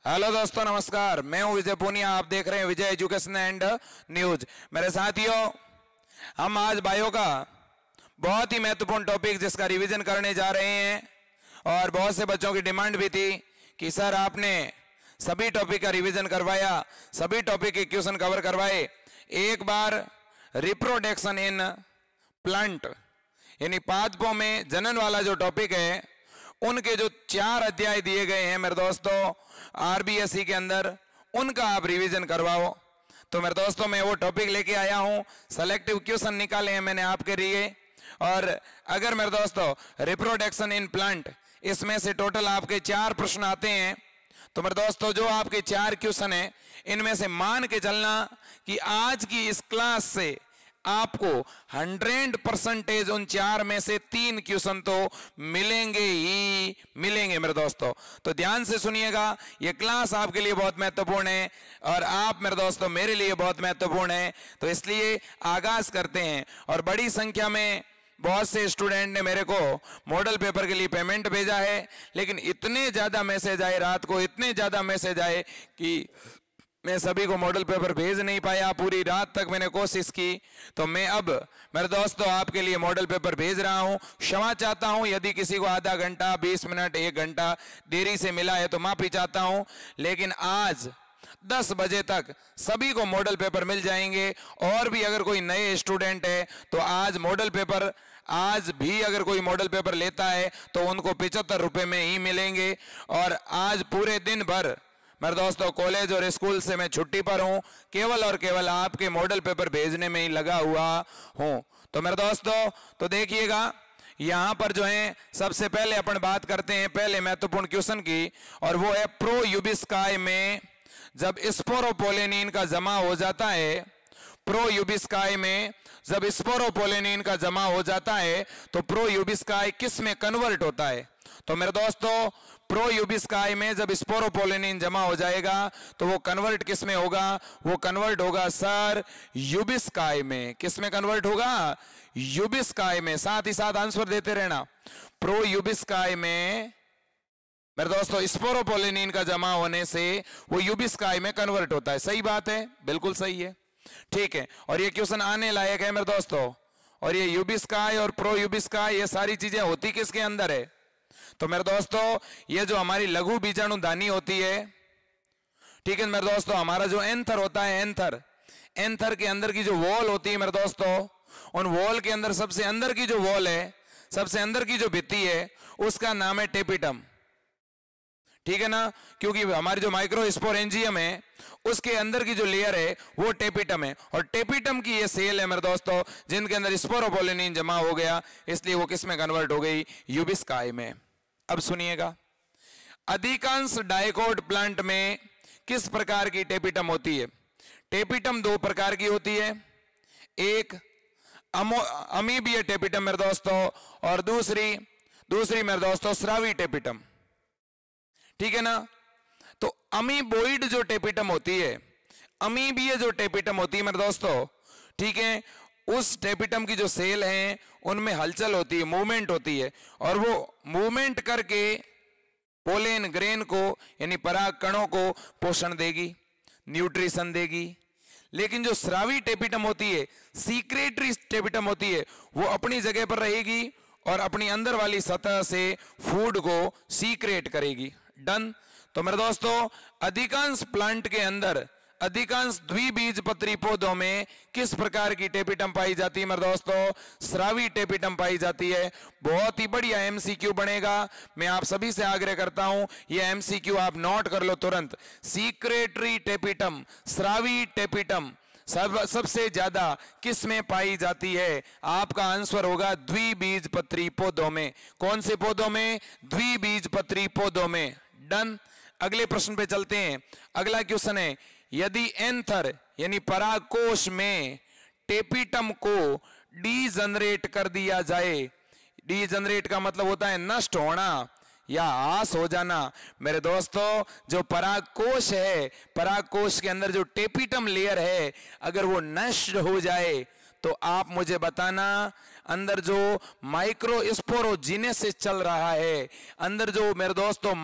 Hello दोस्तों, नमस्कार। मैं हूं विजय पूनिया। आप देख रहे हैं विजय एजुकेशन एंड न्यूज। मेरे साथियों, हम आज बायो का बहुत ही महत्वपूर्ण टॉपिक जिसका रिवीजन करने जा रहे हैं, और बहुत से बच्चों की डिमांड भी थी कि सर आपने सभी टॉपिक का रिवीजन करवाया, सभी टॉपिक के क्वेश्चन कवर करवाए, एक बार रिप्रोडक्शन इन प्लांट यानी पादपों में जनन वाला जो टॉपिक है, उनके जो 4 अध्याय दिए गए हैं मेरे दोस्तों आरबीएसई के अंदर, उनका आप रिवीजन करवाओ। तो मेरे दोस्तों मैं वो टॉपिक लेके आया हूं, सेलेक्टिव क्वेश्चन निकाले हैं मैंने आपके लिए। और अगर मेरे दोस्तों रिप्रोडक्शन इन प्लांट, इसमें से टोटल आपके 4 प्रश्न आते हैं, तो मेरे दोस्तों जो आपके 4 क्वेश्चन हैं, इनमें से मान के चलना कि आज की इस क्लास से आपको 100% उन 4 में से 3 क्वेश्चन तो मिलेंगे ही मिलेंगे मेरे दोस्तों। तो ध्यान से सुनिएगा, ये क्लास आपके लिए बहुत महत्वपूर्ण है और आप मेरे दोस्तों मेरे लिए बहुत महत्वपूर्ण है। तो इसलिए आगाज करते हैं। और बड़ी संख्या में बहुत से स्टूडेंट ने मेरे को मॉडल पेपर के लिए पेमेंट भेजा है, लेकिन इतने ज्यादा मैसेज आए, रात को इतने ज्यादा मैसेज आए कि मैं सभी को मॉडल पेपर भेज नहीं पाया। पूरी रात तक मैंने कोशिश की, तो मैं अब मेरे दोस्तों आपके लिए मॉडल पेपर भेज रहा हूं। क्षमा चाहता हूं यदि किसी को आधा घंटा, 20 मिनट, 1 घंटा देरी से मिला है तो माफी चाहता हूं, लेकिन आज 10 बजे तक सभी को मॉडल पेपर मिल जाएंगे। और भी अगर कोई नए स्टूडेंट है तो आज मॉडल पेपर, आज भी अगर कोई मॉडल पेपर लेता है तो उनको 75 रुपए में ही मिलेंगे। और आज पूरे दिन भर मेरे दोस्तों कॉलेज और स्कूल से मैं छुट्टी पर हूं, केवल और केवल आपके मॉडल पेपर भेजने में ही लगा हुआ हूं। तो मेरे दोस्तों तो देखिएगा, यहां पर जो है सबसे पहले अपन बात करते हैं पहले महत्वपूर्ण क्वेश्चन की, और वो है प्रोयूबिस्काई में जब स्पोरोपोलेनिन का जमा हो जाता है, प्रोयूबिस्काई में जब स्पोरोपोलेनिन का जमा हो जाता है तो प्रोयूबिस्काई किस में कन्वर्ट होता है? तो मेरे दोस्तों प्रोयूबिस्काई में जब स्पोरोपोलेनिन जमा हो जाएगा तो वो कन्वर्ट किस में होगा? वो कन्वर्ट होगा सर यूबिस्काई में। किस में कन्वर्ट होगा? यूबिस्काई में। साथ ही साथ आंसर देते रहना। प्रोयूबिस्काई में मेरे दोस्तों स्पोरोपोलेनिन का जमा होने से वो यूबिस्काई में कन्वर्ट होता है। सही बात है, बिल्कुल सही है, ठीक है। और ये क्वेश्चन आने लायक है मेरे दोस्तों। और ये यूबिस्काई और प्रोयूबिस्काई, ये सारी चीजें होती किसके अंदर है? तो मेरे दोस्तों ये जो हमारी लघु बीजाणुधानी होती है, ठीक है मेरे दोस्तों, हमारा जो एंथर होता है, एंथर के अंदर की जो वॉल होती है मेरे दोस्तों, उन वॉल के अंदर सबसे अंदर की जो वॉल है, सबसे अंदर की जो भित्ति है, उसका नाम है टेपिटम, ठीक है ना? क्योंकि हमारी जो माइक्रोस्पोरेंजियम है उसके अंदर की जो लेयर है वो टेपिटम है, और टेपिटम की ये सेल है मेरे दोस्तों जिनके अंदर स्पोरोपोलेनिन जमा हो गया, इसलिए वो किस में कन्वर्ट हो गई? यूबिस्काई में। अब सुनिएगा, अधिकांश डाइकोट प्लांट में किस प्रकार की टेपिटम होती है? टेपिटम 2 प्रकार की होती है, एक अमीबीय टेपिटम मेरे दोस्तों, और दूसरी मेरे दोस्तों स्रावी टेपिटम, ठीक है ना? तो अमीबोइड जो टेपिटम होती है, अमीबीय जो टेपिटम होती है मेरे दोस्तों, ठीक है, उस टेपिटम की जो सेल हैं उनमें हलचल होती है, मूवमेंट होती है, और वो मूवमेंट करके पोलेन ग्रेन को यानी पराग कणों को पोषण देगी, न्यूट्रिशन देगी। लेकिन जो स्रावी टेपिटम होती है, सीक्रेटरी टेपिटम होती है, वो अपनी जगह पर रहेगी और अपनी अंदर वाली सतह से फूड को सीक्रेट करेगी। डन। तो मेरे दोस्तों अधिकांश प्लांट के अंदर, अधिकांश द्विबीजपत्री पौधों में किस प्रकार की टेपिटम पाई जाती है मेरे दोस्तों? स्रावी टेपिटम पाई जाती है। बहुत ही बढ़िया एमसीक्यू बनेगा, मैं आप सभी से आग्रह करता हूं ये एमसीक्यू आप नोट कर लो तुरंत। सीक्रेटरी टेपिटम, स्रावी टेपिटम सबसे ज्यादा किस में पाई जाती है? आपका आंसर होगा द्विबीजपत्री पौधों में। कौन से पौधों में? द्विबीजपत्री पौधों में। डन। अगले प्रश्न पे चलते हैं। अगला क्वेश्चन है, यदि एंथर यानी परागकोश में टेपिटम को डीजनरेट कर दिया जाए, डीजनरेट का मतलब होता है नष्ट होना या ह्रास हो जाना। मेरे दोस्तों जो परागकोश है, परागकोश के अंदर जो टेपिटम लेयर है, अगर वो नष्ट हो जाए तो आप मुझे बताना अंदर जो माइक्रोस्पोरोजेनेसिस चल रहा है, अंदर जो मेरे दोस्तों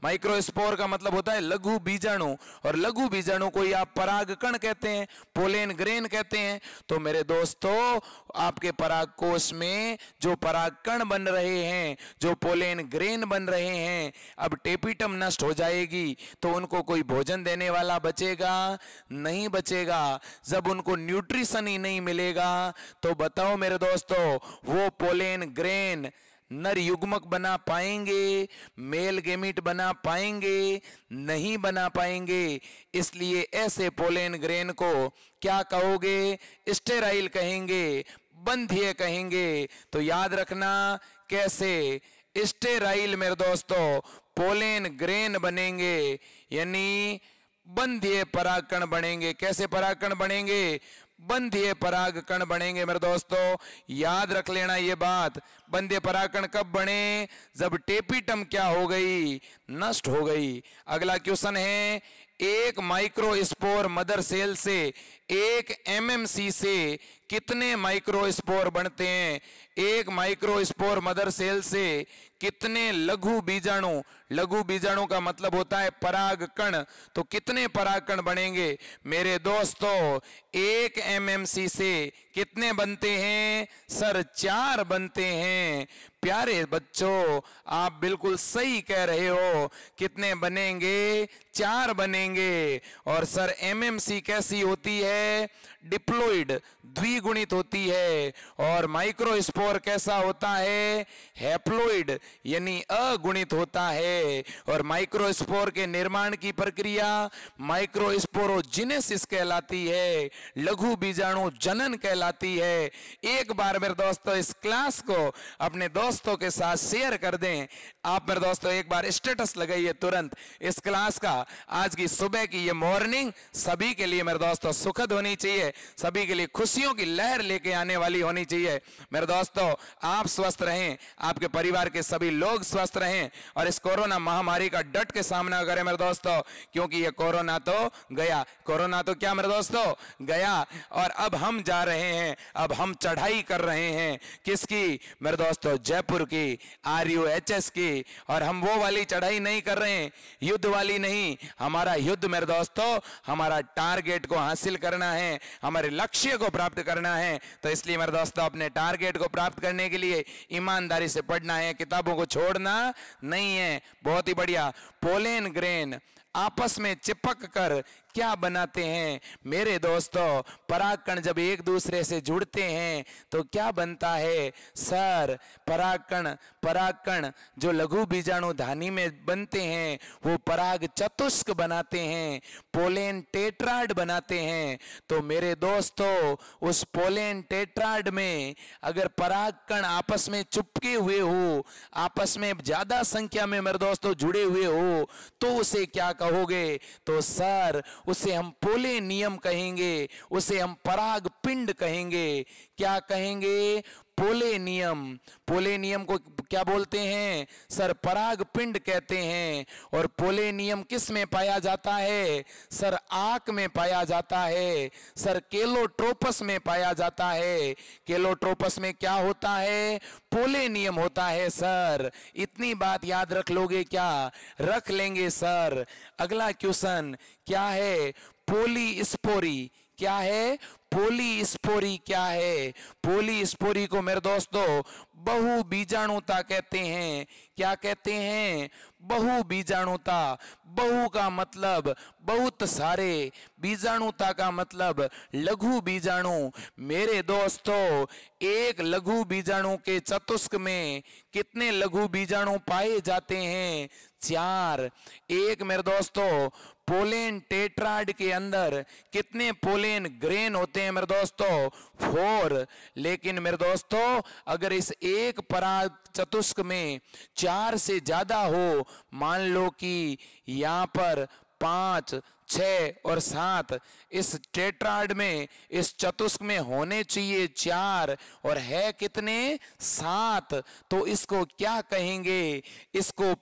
माइक्रोस्पोर का मतलब होता है लघु बीजाणु, और लघु बीजाणु को ही आप परागकण कहते हैं, पोलेन ग्रेन कहते हैं। तो मेरे दोस्तों आपके परागकोश में जो परागकण बन रहे हैं, जो पोलेन ग्रेन बन रहे हैं, अब टेपिटम नष्ट हो जाएगी तो उनको कोई भोजन देने वाला बचेगा नहीं बचेगा। जब उनको न्यूट्रिशन ही नहीं मिलेगा तो बताओ मेरे दोस्तों वो पोलेन ग्रेन नर युग्मक बना पाएंगे, मेल गेमीट बना पाएंगे? नहीं बना पाएंगे। इसलिए ऐसे पोलेन ग्रेन को क्या कहोगे? स्टेराइल कहेंगे, बंध्य कहेंगे। तो याद रखना कैसे स्टेराइल मेरे दोस्तों पोलेन ग्रेन बनेंगे, यानी बंध्य परागकण बनेंगे। कैसे परागकण बनेंगे? बंध्य परागकण बनेंगे मेरे दोस्तों। याद रख लेना ये बात। बंध्य परागकण कब बने? जब टेपिटम क्या हो गई? नष्ट हो गई। अगला क्वेश्चन है, एक माइक्रोस्पोर मदर सेल से एक एमएमसी से कितने माइक्रोस्पोर बनते हैं? एक माइक्रोस्पोर मदर सेल से कितने लघु बीजाणु, लघु बीजाणु का मतलब होता है परागकण, तो कितने परागकण बनेंगे मेरे दोस्तों? एक एमएमसी से कितने बनते हैं सर? 4 बनते हैं। प्यारे बच्चों आप बिल्कुल सही कह रहे हो। कितने बनेंगे? 4 बनेंगे। और सर एमएमसी कैसी होती है? डिप्लोइड, द्विगुणित होती है। और माइक्रोस्पोर कैसा होता है? हैप्लोइड, यानी अगुणित होता है। और माइक्रोस्पोर के निर्माण की प्रक्रिया माइक्रोस्पोरोजेनेसिस कहलाती है, लघु बीजाणु जनन कहलाती है। एक बार मेरे दोस्तों इस क्लास को अपने दोस्तों के साथ शेयर कर दें। आप मेरे दोस्तों एक बार स्टेटस लगाइए तुरंत इस क्लास का। आज की सुबह की ये मॉर्निंग सभी के लिए मेरे दोस्तों सुखद होनी चाहिए, सभी के लिए खुशियों की लहर लेके आने वाली होनी चाहिए। मेरे दोस्तों आप स्वस्थ रहें, आपके परिवार के सभी लोग स्वस्थ रहें, और इस कोरोना महामारी का डट के सामना करें मेरे दोस्तों, क्योंकि ये कोरोना तो गया। कोरोना तो क्या मेरे दोस्तों? गया। और अब हम जा रहे हैं, अब हम चढ़ाई कर रहे हैं। किसकी मेरे दोस्तों? जयपुर की, RUHS की। और हम वो वाली चढ़ाई नहीं कर रहे हैं, युद्ध वाली नहीं। हमारा युद्ध मेरे दोस्तों हमारा टारगेट को हासिल करना है, हमारे लक्ष्य को प्राप्त करना है। तो इसलिए मेरे दोस्तों अपने टारगेट को प्राप्त करने के लिए ईमानदारी से पढ़ना है, किताबों को छोड़ना नहीं है। बहुत ही बढ़िया। पोलेन ग्रेन आपस में चिपक कर क्या बनाते हैं मेरे दोस्तों? परागकण जब एक दूसरे से जुड़ते हैं तो क्या बनता है सर? परागकण जो लघु बीजाणु धानी में बनते हैं वो पराग चतुष्क बनाते हैं, पोलेन टेट्राड बनाते हैं। तो मेरे दोस्तों उस पोलेन टेट्राड में अगर परागकण आपस में चिपके हुए हो, आपस में ज्यादा संख्या में मेरे दोस्तों जुड़े हुए हो, तो उसे क्या कहोगे? तो सर उसे हम पोलेनियम कहेंगे, उसे हम पराग पिंड कहेंगे। क्या कहेंगे? पोलेनियम। पोलेनियम को क्या बोलते हैं सर? पराग पिंड कहते हैं। और पोलेनियम किस में पाया जाता है सर? आंख में पाया जाता है सर, केलोट्रोपस में पाया जाता है। केलोट्रोपस में क्या होता है? पोलेनियम होता है सर। इतनी बात याद रख लोगे क्या? रख लेंगे सर। अगला क्वेश्चन क्या है? पोलीस्पोरी क्या है? पोलीस्पोरी क्या है? पोलीस्पोरी को मेरे दोस्तों बहु बीजाणुता कहते हैं। क्या कहते हैं? बहु बीजाणुता। बहु का मतलब बहुत सारे, बीजाणुता का मतलब लघु बीजाणु। मेरे दोस्तों एक लघु बीजाणु के चतुष्क में कितने लघु बीजाणु पाए जाते हैं? 4। एक मेरे दोस्तों पोलेन टेट्राड के अंदर कितने पोलेन ग्रेन होते हैं मेरे दोस्तों? 4। लेकिन मेरे दोस्तों अगर इस एक पराग चतुष्क में 4 से ज्यादा हो, मान लो कि यहाँ पर 5, 6 और 7 इस टेट्राड में, इस चतुष्क में होने चाहिए 4 और है कितने? 7। तो इसको क्या कहेंगे? इसको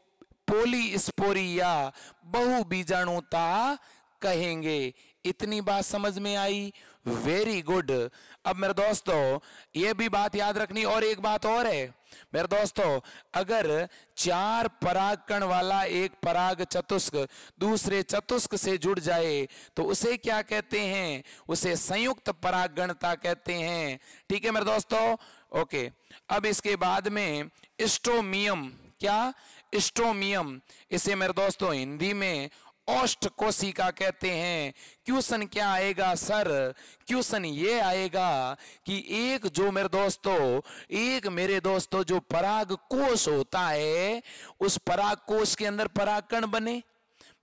पोलीस्पोरी या बहु बीजाणुता कहेंगे। इतनी बात समझ में आई? Very good. अब मेरे दोस्तों ये भी बात याद रखनी, और एक बात और है मेरे दोस्तों, अगर 4 परागकण वाला एक पराग चतुष्क दूसरे चतुष्क से जुड़ जाए तो उसे क्या कहते हैं? उसे संयुक्त परागणता कहते हैं। ठीक है मेरे दोस्तों, ओके। अब इसके बाद में स्ट्रोमियम, क्या? स्ट्रोमियम, इसे मेरे दोस्तों हिंदी में ओष्ठ कोशिका कहते हैं। क्वेश्चन क्या आएगा सर? क्वेश्चन ये आएगा कि एक जो मेरे दोस्तों जो पराग कोश होता है, उस पराग कोश के अंदर परागकण बने।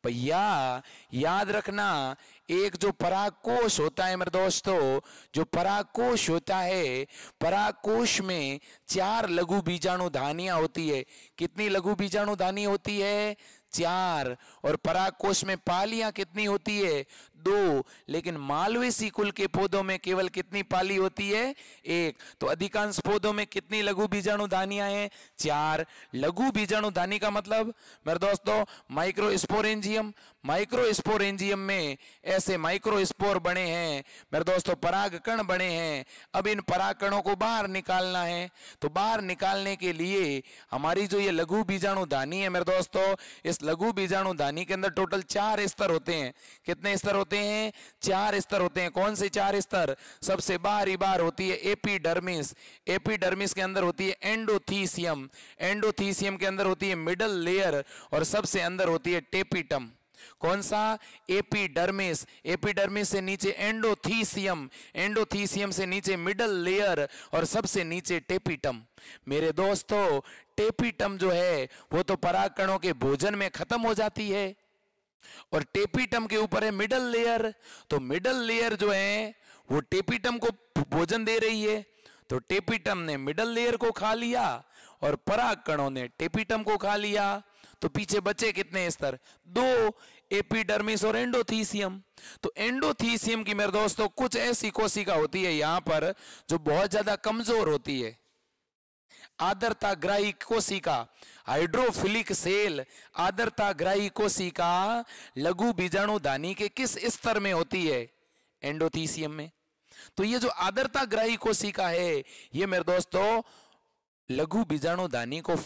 भैया याद रखना, एक जो परागकोश होता है मेरे दोस्तों, जो परागकोश होता है, परागकोश में 4 लघु बीजाणु धानियां होती है। कितनी लघु बीजाणु धानी होती है? 4। और परागकोश में पालियां कितनी होती है? 2। लेकिन मालवेसी कुल के पौधों में केवल कितनी पाली होती है? 1। तो अधिकांश पौधों में कितनी लघु बीजाणु धानियां हैं? 4। लघु बीजाणु धानी का मतलब मेरे दोस्तों माइक्रोस्पोरेंजियम। माइक्रोस्पोरेंजियम में ऐसे माइक्रोस्पोर बने हैं मेरे दोस्तों, परागकण बने हैं। अब इन परागकणों को बाहर निकालना है, तो बाहर निकालने के लिए हमारी जो ये लघु बीजाणु धानी है मेरे दोस्तों, इस लघु बीजाणु धानी के अंदर टोटल 4 स्तर होते हैं। कितने स्तर होते हैं? 4 स्तर होते हैं। कौन से 4 स्तर? सबसे बाहरी बार होती है एपिडर्मिस, एपिडर्मिस के अंदर होती है एंडोथीसियम, एंडोथीसियम के अंदर होती है मिडल लेयर, और सबसे अंदर होती है टेपिटम। कौन सा? एपिडर्मिस। एपिडर्मिस से नीचे एंडोथीसियम, एंडोथीसियम से नीचे मिडल लेयर, और सबसे नीचे टेपिटम। मेरे दोस्तों टेपिटम जो है वो तो परागकणों के भोजन में खत्म हो जाती है, और टेपिटम के ऊपर है मिडल लेयर। तो मिडल लेयर जो है वो टेपिटम को भोजन दे रही है, तो टेपिटम ने मिडल लेयर को खा लिया और परागकणों ने टेपिटम को खा लिया। तो पीछे बचे कितने स्तर? 2, एपिडर्मिस और एंडोथीसियम। तो एंडोथीसियम की मेरे दोस्तों कुछ ऐसी कोशिका होती है यहां पर जो बहुत ज्यादा कमजोर होती है। आर्द्रताग्राही कोशिका, हाइड्रोफिलिक सेल, आर्द्रताग्राही कोशिका लघु बीजाणु धानी के किस स्तर में होती है? एंडोथीसियम में। तो ये जो आर्द्रताग्राही कोशिका है, ये मेरे दोस्तों लघु बीजाणु धानी को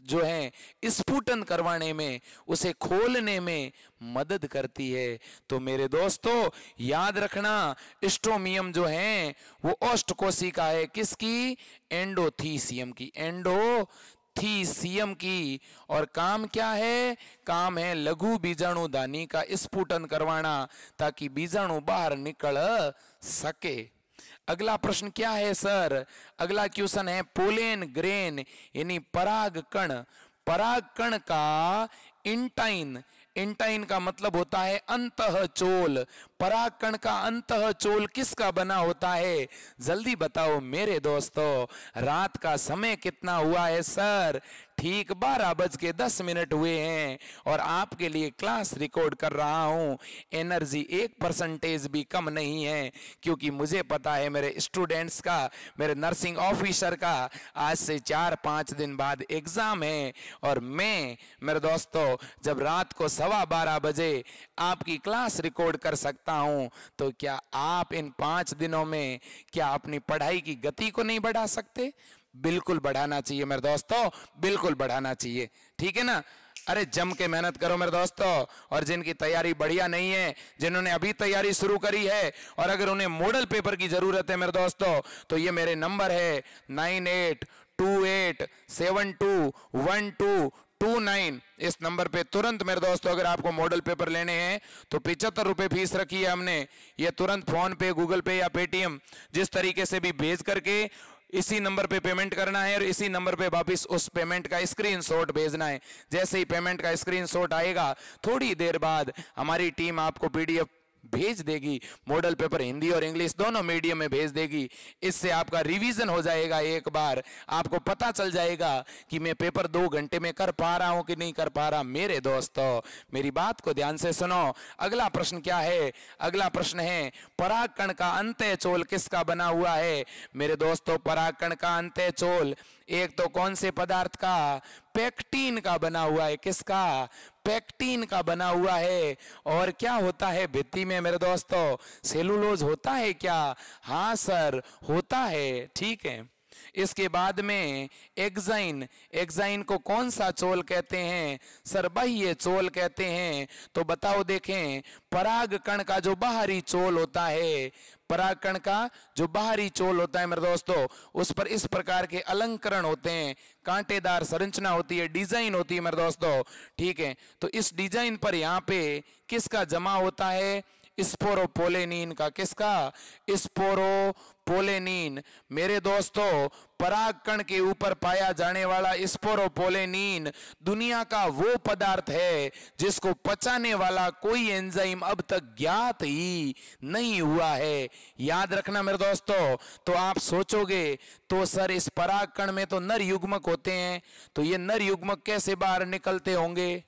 जो है स्फुटन करवाने में, उसे खोलने में मदद करती है। तो मेरे दोस्तों याद रखना, स्ट्रोमियम जो है वो ओष्ठ कोशिका है। किसकी? एंडोथीसियम की, एंडोथीसियम की। और काम क्या है? काम है लघु बीजाणु धानी का स्फुटन करवाना, ताकि बीजाणु बाहर निकल सके। अगला प्रश्न क्या है सर? अगला क्वेश्चन है पोलेन ग्रेन यानी परागकण। परागकण का इंटाइन, इंटाइन का मतलब होता है अंतःचोल। परागकण का अंतःचोल किसका बना होता है? जल्दी बताओ मेरे दोस्तों, रात का समय कितना हुआ है सर? ठीक 12:10 हुए हैं, और आपके लिए क्लास रिकॉर्ड कर रहा हूं। एनर्जी 1% भी कम नहीं है, क्योंकि मुझे पता है मेरे स्टूडेंट्स का, मेरे नर्सिंग ऑफिसर का आज से 4-5 दिन बाद एग्जाम है, और मैं मेरे दोस्तों जब रात को 12:15 बजे आपकी क्लास रिकॉर्ड कर सकता हूं, तो क्या आप इन 5 दिनों में क्या अपनी पढ़ाई की गति को नहीं बढ़ा सकते? बिल्कुल बढ़ाना चाहिए मेरे दोस्तों, बिल्कुल बढ़ाना चाहिए। ठीक है ना? अरे जम के मेहनत करो मेरे दोस्तों। और जिनकी तैयारी बढ़िया नहीं है, जिन्होंने अभी तैयारी शुरू करी है, और अगर उन्हें मॉडल पेपर की जरूरत है मेरे दोस्तों, तो ये मेरे नंबर है 9828721229। इस नंबर पे तुरंत मेरे दोस्तों अगर आपको मॉडल पेपर लेने हैं तो 75 रुपए फीस रखी है हमने। ये तुरंत फोन पे, गूगल पे या पेटीएम जिस तरीके से भी भेज करके इसी नंबर पे पेमेंट करना है, और इसी नंबर पे वापस उस पेमेंट का स्क्रीनशॉट भेजना है। जैसे ही पेमेंट का स्क्रीनशॉट आएगा, थोड़ी देर बाद हमारी टीम आपको पीडीएफ भेज देगी। मॉडल पेपर हिंदी और इंग्लिश दोनों मीडियम में भेज देगी। इससे आपका रिवीजन हो जाएगा। एक बार आपको पता चल जाएगा कि मैं पेपर 2 घंटे में कर पा रहा हूं कि नहीं कर पा रहा। मेरे दोस्तों मेरी बात को ध्यान से सुनो। अगला प्रश्न क्या है? अगला प्रश्न है परागकण का अंतःचोल किसका बना हुआ है? मेरे दोस्तों परागकण का अंतःचोल एक तो कौन से पदार्थ का? पेक्टिन का बना हुआ है। किसका? पेक्टिन का बना हुआ है। और क्या होता है भित्ति में मेरे दोस्तों? सेलुलोज होता है क्या? हाँ सर, होता है। ठीक है। इसके बाद में एक्साइन, एक्साइन को कौन सा चोल कहते हैं? सर बाह्य चोल कहते हैं। तो बताओ देखें, पराग कण का जो बाहरी चोल होता है, पराग कण का जो बाहरी चोल होता है मेरे दोस्तों, उस पर इस प्रकार के अलंकरण होते हैं, कांटेदार संरचना होती है, डिजाइन होती है मेरे दोस्तों। ठीक है। तो इस डिजाइन पर यहाँ पे किसका जमा होता है? स्पोरोपोलेनिन का। किसका? स्पोरोपोलेनिन। मेरे दोस्तों, परागकण के ऊपर पाया जाने वाला स्पोरोपोलेनिन दुनिया का वो पदार्थ है जिसको पचाने वाला कोई एंजाइम अब तक ज्ञात ही नहीं हुआ है। याद रखना मेरे दोस्तों। तो आप सोचोगे तो सर इस परागकण में तो नर युग्मक होते हैं, तो ये नर युग्मक कैसे बाहर निकलते होंगे?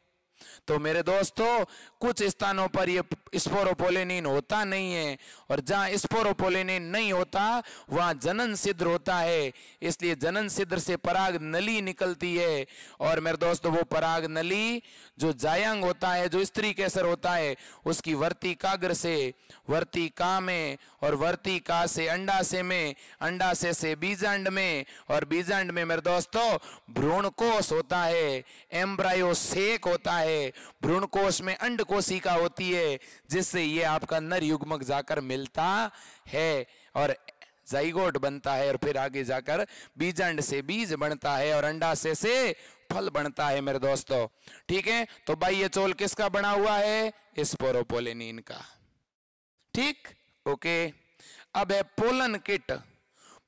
तो मेरे दोस्तों, कुछ स्थानों पर ये स्पोरोपोलेनिन होता नहीं है, और जहां स्पोरोपोलेनिन नहीं होता वहां जनन छिद्र होता है। इसलिए जनन छिद्र से पराग नली निकलती है। और मेरे दोस्तों, वो पराग नली जो जायांग होता है, जो स्त्री केसर होता है, उसकी वर्तिकाग्र से वर्तिका में, और वर्तिका से अंडाशय में, अंडाशय से बीजांड में, और बीजांड में मेरे दोस्तों भ्रूणकोश होता है, एम्ब्रायोसेक होता है। भ्रूणकोश में अंडकोशिका होती है, जिससे ये आपका नर युग्मक जाकर मिलता है और जाइगोट बनता है, और फिर आगे जाकर बीजांड से बीज बनता है, और अंडाशय से फल बनता है मेरे दोस्तों। ठीक है। तो बाह्य चोल किसका बना हुआ है? स्पोरोपोलेनिन का। ठीक, ओके। अब है पोलन किट।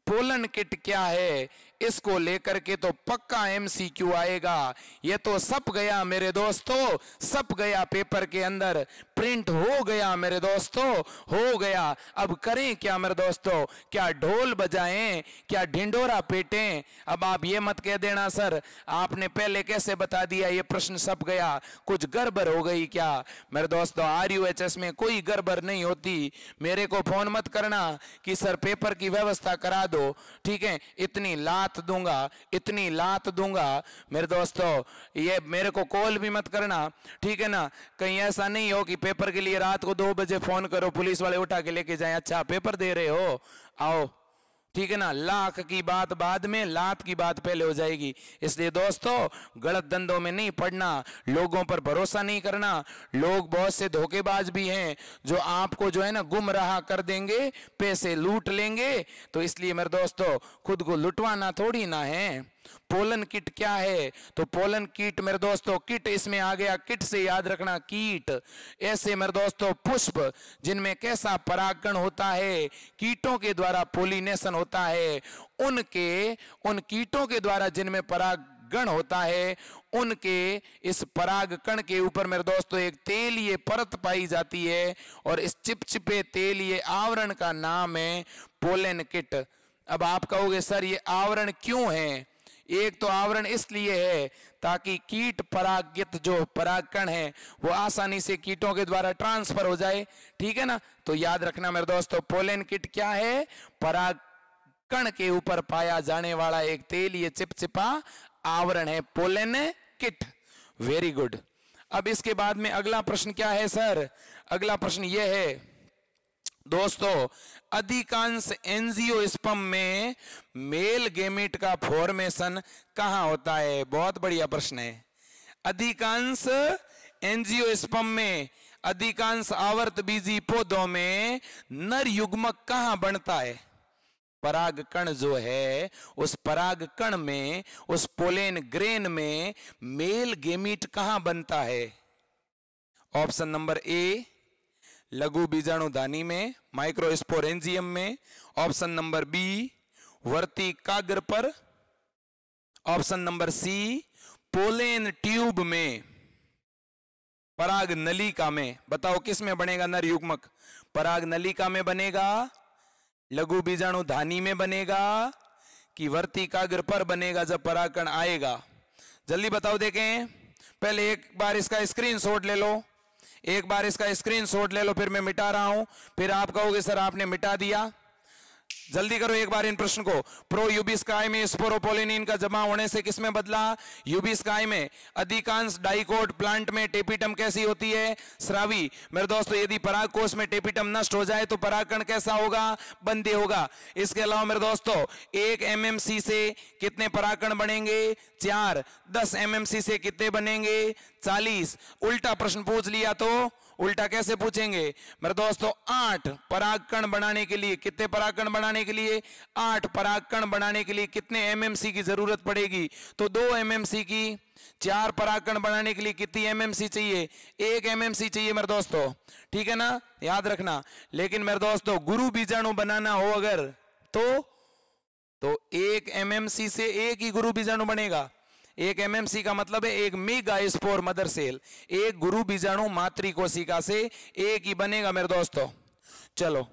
पोलन किट क्या है? इसको लेकर के तो पक्का एमसीक्यू आएगा। ये तो सप गया मेरे दोस्तों, सप गया पेपर के अंदर, प्रिंट हो गया मेरे दोस्तों, हो गया। अब करें क्या मेरे दोस्तों? क्या ढोल बजाएं? क्या ढिंडोरा पीटें? अब आप ये मत कह देना सर आपने पहले कैसे बता दिया, ये प्रश्न सप गया, कुछ गड़बड़ हो गई क्या? मेरे दोस्तों, RUHS में कोई गड़बड़ नहीं होती। मेरे को फोन मत करना कि सर पेपर की व्यवस्था करा दो। ठीक है। इतनी लात दूंगा, इतनी लात दूंगा मेरे दोस्तों, ये मेरे को कॉल भी मत करना। ठीक है ना? कहीं ऐसा नहीं हो कि पेपर के लिए रात को 2 बजे फोन करो, पुलिस वाले उठा के लेके जाएं, अच्छा पेपर दे रहे हो, आओ। ठीक है ना? लाख की बात बाद में, लात की बात पहले हो जाएगी। इसलिए दोस्तों, गलत धंधों में नहीं पड़ना, लोगों पर भरोसा नहीं करना। लोग बहुत से धोखेबाज भी हैं जो आपको जो है ना गुमराह कर देंगे, पैसे लूट लेंगे। तो इसलिए मेरे दोस्तों, खुद को लुटवाना थोड़ी ना है। पोलन किट क्या है? तो पोलन किट मेरे दोस्तों, किट इसमें आ गया, किट से याद रखना कीट। ऐसे मेरे दोस्तों पुष्प जिनमें कैसा परागकण होता है, कीटों के द्वारा पोलिनेशन होता है, उन कीटों के द्वारा जिनमें परागकण होता है, उनके इस परागकण के ऊपर मेरे दोस्तों एक तेलीय परत पाई जाती है, और इस चिपचिपे तेलीय आवरण का नाम है पोलन किट। अब आप कहोगे सर ये आवरण क्यों है? एक तो आवरण इसलिए है ताकि कीट परागित जो परागकण है वो आसानी से कीटों के द्वारा ट्रांसफर हो जाए। ठीक है ना? तो याद रखना मेरे दोस्तों, पोलन किट क्या है? परागकण के ऊपर पाया जाने वाला एक तेलीय चिपचिपा आवरण है पोलन किट। Very good. अब इसके बाद में अगला प्रश्न क्या है सर? अगला प्रश्न यह है दोस्तों, अधिकांश एंजियोस्पर्म में मेल गैमेट का फॉर्मेशन कहां होता है? बहुत बढ़िया प्रश्न है। अधिकांश एंजियोस्पर्म में, अधिकांश आवर्त बीजी पौधों में नर युग्मक कहां बनता है? परागकण जो है, उस परागकण में, उस पोलेन ग्रेन में मेल गैमेट कहां बनता है? ऑप्शन नंबर ए लघु बीजाणुधानी में, माइक्रोस्पोरेंजियम में। ऑप्शन नंबर बी वर्तिकाग्र पर। Option number C pollen tube में, पराग नलिका में। बताओ किस में बनेगा नर युग्मक? पराग नलिका में बनेगा, लघु बीजाणुधानी में बनेगा, कि वर्तिकाग्र पर बनेगा जब परागकण आएगा? जल्दी बताओ देखें। पहले एक बार इसका स्क्रीनशॉट ले लो, एक बार इसका स्क्रीनशॉट ले लो, फिर मैं मिटा रहा हूं। फिर आप कहोगे सर आपने मिटा दिया। जल्दी करो एक बार इन प्रश्न को। प्रो यूबिस्काई में स्पोरोपोलिनिन का जमा होने से किसमें बदला? यूबिस्काई में। अधिकांश डाइकोट प्लांट में टेपिटम कैसी होती है? स्रावी। मेरे दोस्तों यदि परागकोश में टेपिटम नष्ट हो जाए तो परागकण कैसा होगा? बंदे होगा। इसके अलावा मेरे दोस्तों 1 MMC से कितने परागकण बनेंगे? 4। 10 MMC से कितने बनेंगे? 40। उल्टा प्रश्न पूछ लिया तो उल्टा कैसे पूछेंगे मेरे दोस्तों? 8 परागकण बनाने के लिए, कितने परागकण बनाने के लिए? 8 परागकण बनाने के लिए कितने MMC की जरूरत पड़ेगी? तो 2 MMC की। 4 परागकण बनाने के लिए कितनी MMC चाहिए? 1 MMC चाहिए मेरे दोस्तों, ठीक है ना, याद रखना। लेकिन मेरे दोस्तों गुरु बीजाणु बनाना हो अगर तो 1 MMC से एक ही गुरु बीजाणु बनेगा। 1 MMC का मतलब है 1 मेगा स्पोर मदर सेल, एक गुरु बीजाणु मातृ कोशिका से एक ही बनेगा मेरे दोस्तों। चलो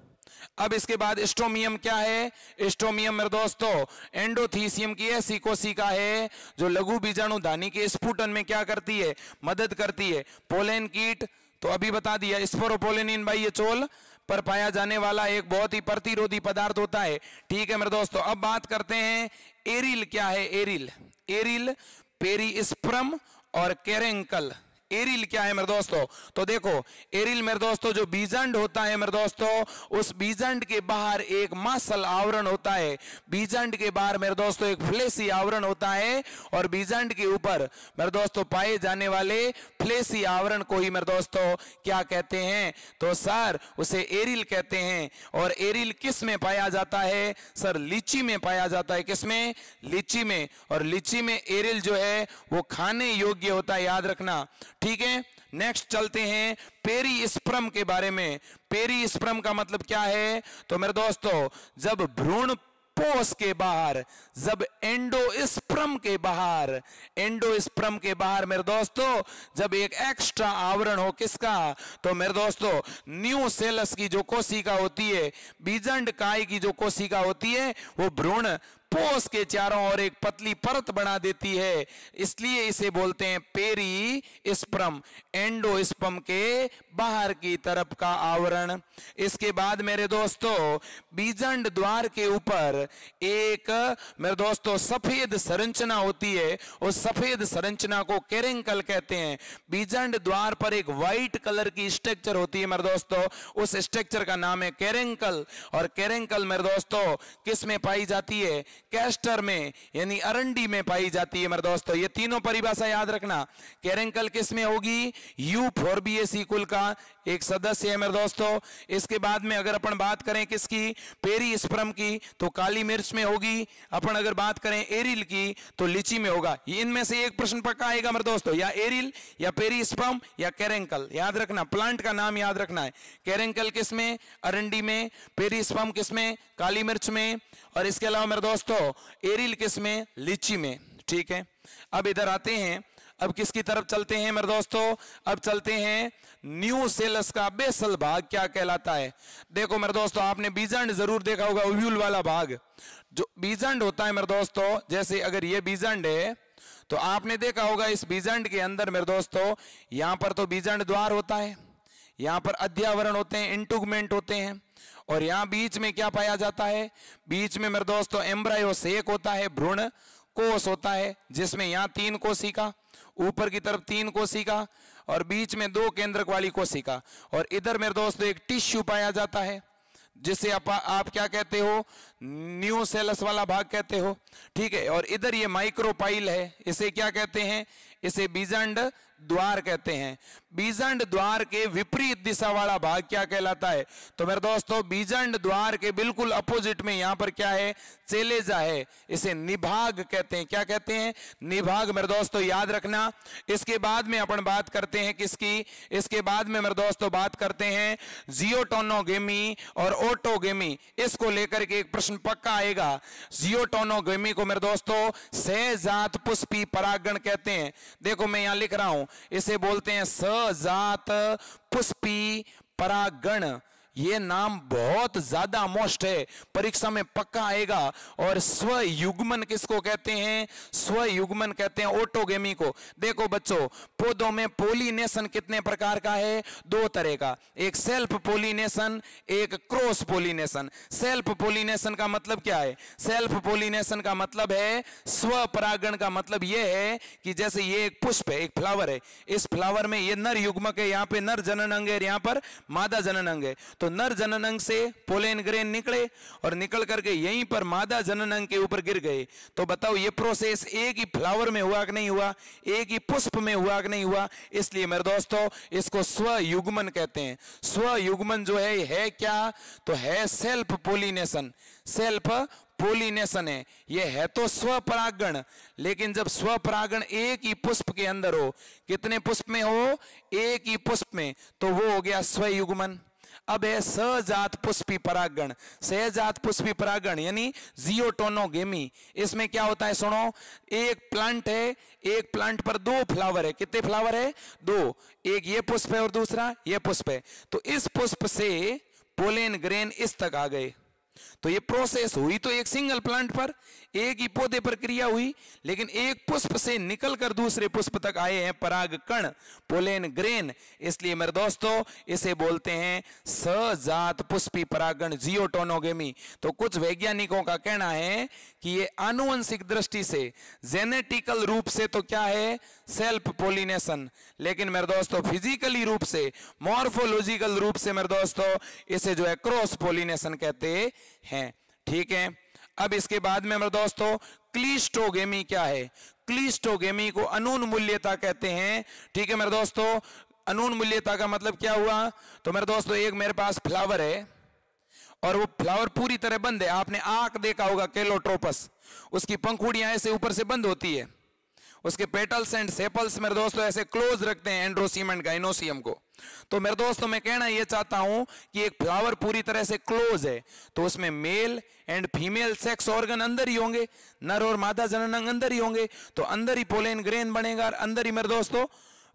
अब इसके बाद स्ट्रोमियम क्या है? स्ट्रोमियम मेरे दोस्तों एंडोथीसियम की ऐसी कोशिका है जो लघु बीजाणु धानी के स्फुटन में क्या करती है? मदद करती है। पोलन कीट तो अभी बता दिया, स्पोरोपोलिनिन भाई ये चोल पर पाया जाने वाला एक बहुत ही प्रतिरोधी पदार्थ होता है, ठीक है मेरे दोस्तों। अब बात करते हैं एरिल क्या है? एरिल पेरिस्पर्म और कैरेंकल। एरिल क्या है मेरे दोस्तों? तो देखो एरिल मेरे दोस्तों जो बीजांड होता है मेरे दोस्तों, उस बीजांड के बाहर एक मासल आवरण होता है। बीजांड के बाहर मेरे दोस्तों एक फ्लेसी आवरण होता है और बीजांड के ऊपर मेरे दोस्तों पाए जाने वाले फ्लेसी आवरण को ही मेरे दोस्तों क्या कहते हैं? तो सर उसे एरिल कहते हैं। और एरिल किस में पाया जाता है? सर लीची में पाया जाता है। किस में? लीची में। और लीची में एरिल जो है वो खाने योग्य होता है, याद रखना, ठीक है। नेक्स्ट चलते हैं पेरिस्पर्म के बारे में। पेरिस्पर्म का मतलब क्या है? तो मेरे दोस्तों जब भ्रूण पोष के बाहर, जब एंडोस्पर्म के बाहर मेरे दोस्तों जब एक एक्स्ट्रा आवरण हो, किसका? तो मेरे दोस्तों न्यू सेलस की जो कोशिका होती है, बीजांड काय की जो कोशिका होती है, वो भ्रूण पोष के चारों ओर एक पतली परत बना देती है, इसलिए इसे बोलते हैं पेरिस्पर्म, एंडोस्पर्म के बाहर की तरफ का आवरण। इसके बाद मेरे दोस्तों बीजांड द्वार के ऊपर एक मेरे दोस्तों सफेद संरचना होती है, उस सफेद संरचना को कैरेंकल कहते हैं। बीजांड द्वार पर एक व्हाइट कलर की स्ट्रक्चर होती है मेरे दोस्तों, उस स्ट्रक्चर का नाम है कैरेंकल। और कैरेंकल मेरे दोस्तों किस में पाई जाती है? कैस्टर में, यानी अरंडी में पाई जाती है मेरे दोस्तों। ये तीनों परिभाषा याद रखना। कैरेंकल किस में होगी? यूफोर्बिएसी कुल का एक सदस्य है मेरे दोस्तों। इसके बाद में अगर अपन बात करें किसकी? पेरिस्पर्म की, तो काली मिर्च में होगी। अपन अगर बात करें एरिल की तो लीची में होगा। इनमें से एक प्रश्न पक्का आएगा मेरे दोस्तों, या एरिल या पेरिस्पर्म या कैरेंकल, याद रखना, प्लांट का नाम याद रखना है। कैरेंकल किस में? अरंडी में। पेरिस्पर्म किस में? काली मिर्च में। और इसके अलावा मेरे दोस्तों एरिल किस में? लीची में, ठीक है। अब इधर आते हैं, अब किसकी तरफ चलते हैं मेरे दोस्तों? अब चलते हैं न्यू सेलस का बेसल भाग क्या कहलाता है। देखो मेरे दोस्तों आपने बीजांड जरूर देखा होगा, ओव्यूल वाला भाग जो बीजांड होता है मेरे दोस्तों, जैसे अगर ये बीजांड है तो आपने देखा होगा इस बीजांड के अंदर मेरे दोस्तों यहां पर तो बीजांड द्वार होता है, यहां पर अध्यावरण होते हैं, इंटुगमेंट होते हैं, और यहां बीच में क्या पाया जाता है? बीच में मेरे दोस्तों एम्ब्रायो सेक होता है, भ्रूण कोष होता है, जिसमें यहाँ 3 कोशिका, ऊपर की तरफ 3 कोशिका और बीच में 2 केंद्रक वाली कोशिका, और इधर मेरे दोस्तों एक टिश्यू पाया जाता है जिसे आप क्या कहते हो? न्यू सेलस वाला भाग कहते हो, ठीक है। और इधर ये माइक्रोपाइल है, इसे क्या कहते हैं? इसे बीजांड द्वार कहते हैं। बीजांड द्वार के विपरीत दिशा वाला भाग क्या कहलाता है? तो मेरे दोस्तों बीजांड द्वार के बिल्कुल अपोजिट में यहां पर क्या है? चेलेजा है, इसे निभाग कहते हैं। क्या कहते हैं? निभाग मेरे दोस्तों, याद रखना। इसके बाद में अपन बात करते हैं किसकी? इसके बाद में मेरे दोस्तों बात करते हैं जियोटोनोगेमी और ओटोगेमी। इसको लेकर के एक प्रश्न पक्का आएगा। जियोटोनोगेमी को मेरे दोस्तों सहजात पुष्पी परागण कहते हैं। देखो मैं यहां लिख रहा हूं, इसे बोलते हैं सहजात पुष्पी परागण, ये नाम बहुत ज्यादा मोस्ट है, परीक्षा में पक्का आएगा। और स्वयुग्मन किसको कहते हैं? स्वयुग्मन कहते हैं ऑटोगेमी को। देखो बच्चों, पौधों में पोलिनेशन कितने प्रकार का है? दो तरह का, एक सेल्फ पोलिनेशन, एक क्रॉस पोलिनेशन। सेल्फ पोलिनेशन का मतलब क्या है? सेल्फ पोलिनेशन का मतलब है स्वपरागण का मतलब यह है कि जैसे ये एक पुष्प है, एक फ्लावर है, इस फ्लावर में ये नर युग्मक है, यहाँ पे नर जनन अंग है, यहाँ पर मादा जनन अंग है। तो नर जनन अंग से पोलेन ग्रेन निकले और निकल करके यहीं पर मादा जनन अंग के ऊपर गिर गए। तो बताओ ये प्रोसेस एक ही फ्लावर में हुआ कि नहीं हुआ? एक ही पुष्प में हुआ कि नहीं हुआ? इसलिए मेरे दोस्तों इसको स्वयुग्मन कहते हैं। स्वयुग्मन जो है क्या? तो है सेल्फ पोलिनेशन। सेल्फ पोलिनेशन है, ये है तो स्वपरागण, लेकिन जब स्वपरागण एक ही पुष्प के अंदर हो, कितने पुष्प में हो? एक ही पुष्प में, तो वो हो गया स्वयुग्मन। अब है सहजात पुष्पी परागण। सहजात पुष्पी परागण यानी जियोटोनोगेमी। इसमें क्या होता है सुनो, एक प्लांट है, एक प्लांट पर दो फ्लावर है। कितने फ्लावर है? दो। एक ये पुष्प है और दूसरा ये पुष्प है। तो इस पुष्प से पोलेन ग्रेन इस तक आ गए। तो ये प्रोसेस हुई तो एक सिंगल प्लांट पर, एक ही पौधे पर क्रिया हुई, लेकिन एक पुष्प से निकलकर दूसरे पुष्प तक आए हैं पराग कण, पोलेन ग्रेन। इसलिए मेरे दोस्तों इसे बोलते हैं सजात पुष्पी परागण, जियोटोनोगेमी। तो कुछ वैज्ञानिकों का कहना है कि ये आनुवंशिक दृष्टि से, जेनेटिकल रूप से तो क्या है? सेल्फ पोलिनेशन, लेकिन मेरे दोस्तों फिजिकली रूप से, मॉर्फोलॉजिकल रूप से मेरे दोस्तों इसे जो है क्रॉस पोलिनेशन कहते हैं। ठीक है, अब इसके बाद में मेरे दोस्तों क्लिस्टोगेमी क्या है? क्लिस्टोगेमी को अनून्मूल्यता कहते हैं। ठीक है मेरे दोस्तों, अनून्मूल्यता का मतलब क्या हुआ? तो मेरे दोस्तों एक मेरे पास फ्लावर है और वो फ्लावर पूरी तरह बंद है। आपने आंख देखा होगा कैलोट्रोपस, उसकी पंखुड़ियां ऐसे ऊपर से बंद होती है, उसके पेटल्स एंड सेपल्स मेरे दोस्तों ऐसे क्लोज रखते हैं एंड्रोसीम एंड गाइनोसियम को। तो मेरे दोस्तों मैं कहना ये चाहता हूं कि एक फ्लावर पूरी तरह से क्लोज है तो उसमें male and female sex organ अंदर ही होंगे, नर और मादा जननांग अंदर ही होंगे। तो अंदर ही पोलेन ग्रेन बनेगा और अंदर ही मेरे दोस्तों